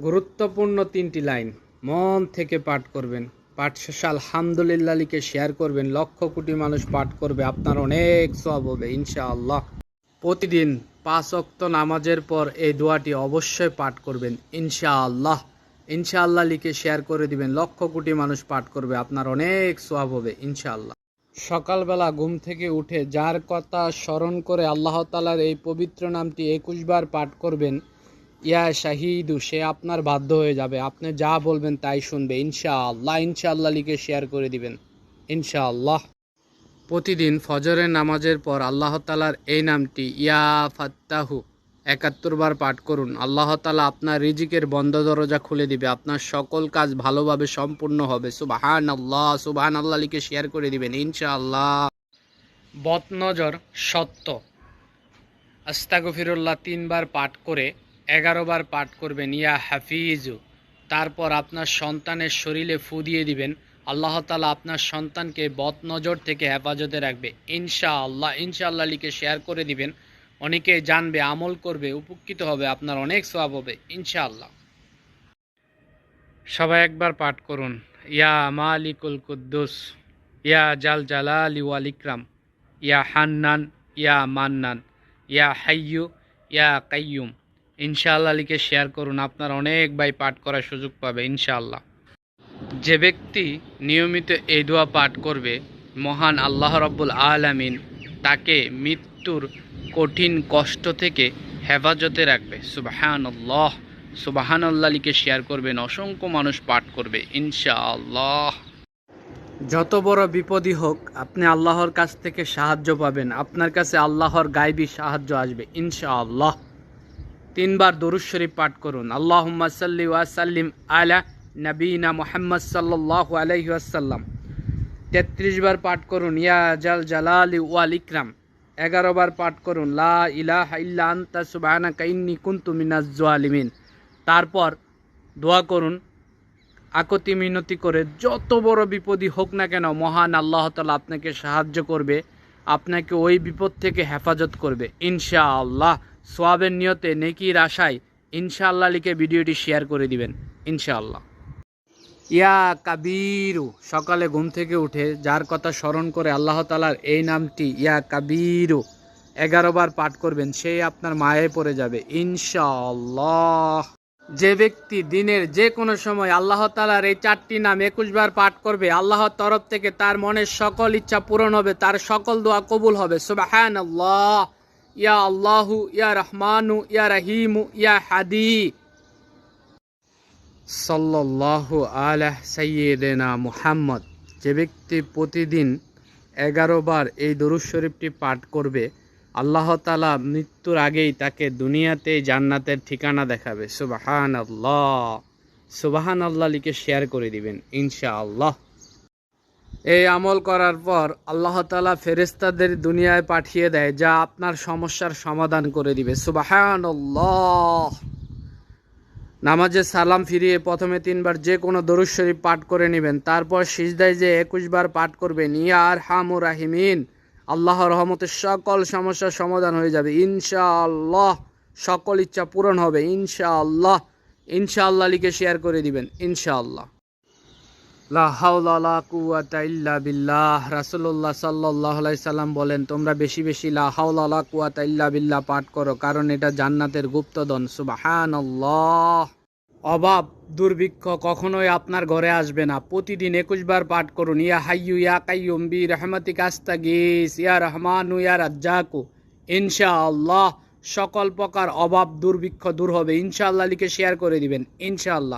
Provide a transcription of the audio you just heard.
গুরুত্বপূর্ণ 3টি লাইন মন থেকে পাঠ করবেন। পাঠ শেষে আলহামদুলিল্লাহ লিখে শেয়ার করবেন। লক্ষ কোটি মানুষ পাঠ করবে, আপনার অনেক সওয়াব হবে ইনশাআল্লাহ। প্রতিদিন 5 ওয়াক্ত নামাজের পর এই দোয়াটি অবশ্যই পাঠ করবেন ইনশাআল্লাহ। ইনশাআল্লাহ লিখে শেয়ার করে দিবেন, লক্ষ কোটি মানুষ পাঠ করবে, আপনার অনেক সওয়াব হবে ইনশাআল্লাহ। সকালবেলা ঘুম থেকে উঠে যার কথা স্মরণ করে আল্লাহ তাআলার এই পবিত্র নামটি 21 বার পাঠ করবেন, ইয়া শাহিদু, সে আপনার বাধ্য হয়ে যাবে, আপনি যা বলবেন তাই শুনবে ইনশাআল্লাহ। ইনশাআল্লাহ লিখে শেয়ার করে দিবেন ইনশাআল্লাহ। প্রতিদিন ফজরের নামাজের পর আল্লাহ তাআলার এই নামটি ইয়া ফাত্তাহু 71 বার পাঠ করুন। আল্লাহ তাআলা আপনার রিজিকের বন্ধ দরজা খুলে দিবে, আপনার সকল কাজ ভালোভাবে সম্পূর্ণ হবে। সুবহানাল্লাহ, সুবহানাল্লাহ লিখে শেয়ার করে দিবেন ইনশাআল্লাহ। বদনজর সত্য আস্তাগফিরুল্লাহ 3 বার পাঠ করে 11 বার পাঠ করবেন ইয়া হাফিজু। তারপর আপনার সন্তানের শরীরে ফু দিয়ে দিবেন, আল্লাহ তাআলা আপনার সন্তানকে বদনজর থেকে হেফাজতে রাখবে ইনশাআল্লাহ। ইনশাআল্লাহ লিখে শেয়ার করে দিবেন, অনেকে জানবে, আমল করবে, উপকৃত হবে, আপনার অনেক সওয়াব হবে ইনশাআল্লাহ। সবাই একবার পাঠ করুন, ইয়া মালিকুল কুদ্দুস, ইয়া জাল জালালি ওয়াল ইকরাম, ইয়া হান্নান, ইয়া মান্নান, ইয়া হাইয়ু, ইয়া কাইয়ুম। ইনশাআল্লাহ লিখে শেয়ার করুন, আপনার অনেক ভাই পাঠ করার সুযোগ পাবে ইনশাআল্লাহ। যে ব্যক্তি নিয়মিত এই দোয়া পাঠ করবে, মহান আল্লাহ রাব্বুল আলামিন তাকে মৃত্যুর কঠিন কষ্ট থেকে হেফাজতে রাখবে। সুবহানাল্লাহ, সুবহানাল্লাহ লিখে শেয়ার করবেন, অসংখ্য মানুষ পাঠ করবে ইনশাআল্লাহ। যত বড় বিপদই হোক, আপনি আল্লাহর কাছ থেকে সাহায্য পাবেন, আপনার কাছে আল্লাহর গায়বী সাহায্য আসবে ইনশাআল্লাহ। 3 বার দরুদ শরীফ পাঠ করুন, আল্লাহুম্মা সাল্লি ওয়া সাল্লিম আলা নবীনা মুহাম্মদ সাল্লাল্লাহু আলাইহি ওয়াসাল্লাম। 33 বার পাঠ করুন, ইয়া জাল জালালি ওয়াল ইকরাম। 11 বার পাঠ করুন, লা ইলাহা ইল্লা আনতা সুবহানাকা ইন্নী কুনতু মিনাজ জালিমিন। তারপর দোয়া করুন আকতি মিনতি করে, যত বড় বিপদই হোক না কেন, মহান আল্লাহ তাআলা আপনাকে সাহায্য করবে, আপনাকে ওই বিপদ থেকে হেফাজত করবে ইনশাআল্লাহ। সওয়াবের নিয়তে, নেকির আশায় ইনশাআল্লাহ লিখে ভিডিওটি শেয়ার করে দিবেন ইনশাআল্লাহ। ইয়া কাবীরু, সকালে ঘুম থেকে উঠে যার কথা স্মরণ করে আল্লাহ তাআলার এই নামটি ইয়া কাবীরু 11 বার পাঠ করবেন, সে আপনার মায়ে পড়ে যাবে ইনশাআল্লাহ। যে ব্যক্তি দিনের যে কোনো সময় আল্লাহ তাআলার এই 4টি নাম 21 বার পাঠ করবে, আল্লাহর তরফ থেকে তার মনের সকল ইচ্ছা পূরণ হবে, তার সকল দোয়া কবুল হবে। সুবহানাল্লাহ, ইয়া আল্লাহু, ইয়া রহমানু, ইয়া রহিমু, ইয়া হাদি। সাল্লাল্লাহু আলা সাইয়্যিদিনা মুহাম্মদ। যে ব্যক্তি প্রতিদিন 11 বার এই দরুদ শরীফটি পাঠ করবে, আল্লাহ তাআলা মৃত্যুর আগেই তাকে দুনিয়াতে জান্নাতের ঠিকানা দেখাবে। সুবহানাল্লাহ, সুবহানাল্লাহ লিখে শেয়ার করে দিবেন ইনশাআল্লাহ। এই আমল করার পর আল্লাহ তাআলা ফেরেশতাদের দুনিয়ায় পাঠিয়ে দেয়, যা আপনার সমস্যার সমাধান করে দিবে। সুবহানাল্লাহ। নামাজে সালাম ফিরিয়ে প্রথমে 3 বার যে কোনো দরুদ শরীফ পাঠ করে নেবেন, তারপর সিজদায় যে 21 বার পাঠ করবেন, ইয়া আরহামুর রাহিমিন। আল্লাহর রহমতের সকল সমস্যার সমাধান হয়ে যাবে ইনশাআল্লাহ, সকল ইচ্ছা পূরণ হবে ইনশাআল্লাহ। ইনশাআল্লাহ লিখে শেয়ার করে দিবেন ইনশাআল্লাহ। লা হাওলা ওয়ালা কুওয়াতা ইল্লা বিল্লাহ। রাসূলুল্লাহ সাল্লাল্লাহু আলাইহি সাল্লাম বলেন, তোমরা বেশি বেশি লা হাওলা ওয়ালা কুওয়াতা ইল্লা বিল্লাহ পাঠ করো, কারণ এটা জান্নাতের গুপ্তধন। সুবহানাল্লাহ। অভাব দুর্ভিক্ষ কখনোই আপনার ঘরে আসবে না। প্রতিদিন 21 বার পাঠ করুন, ইয়া হাইয়ু, ইয়া কাইয়ুম, বি রাহমাতিকা আস্তাগীস, ইয়া রহমানু, ইয়া রাজ্জাকু। ইনশাআল্লাহ সকল প্রকার অভাব দুর্ভিক্ষ দূর হবে ইনশাআল্লাহ লিখে শেয়ার করে দিবেন ইনশাআল্লাহ।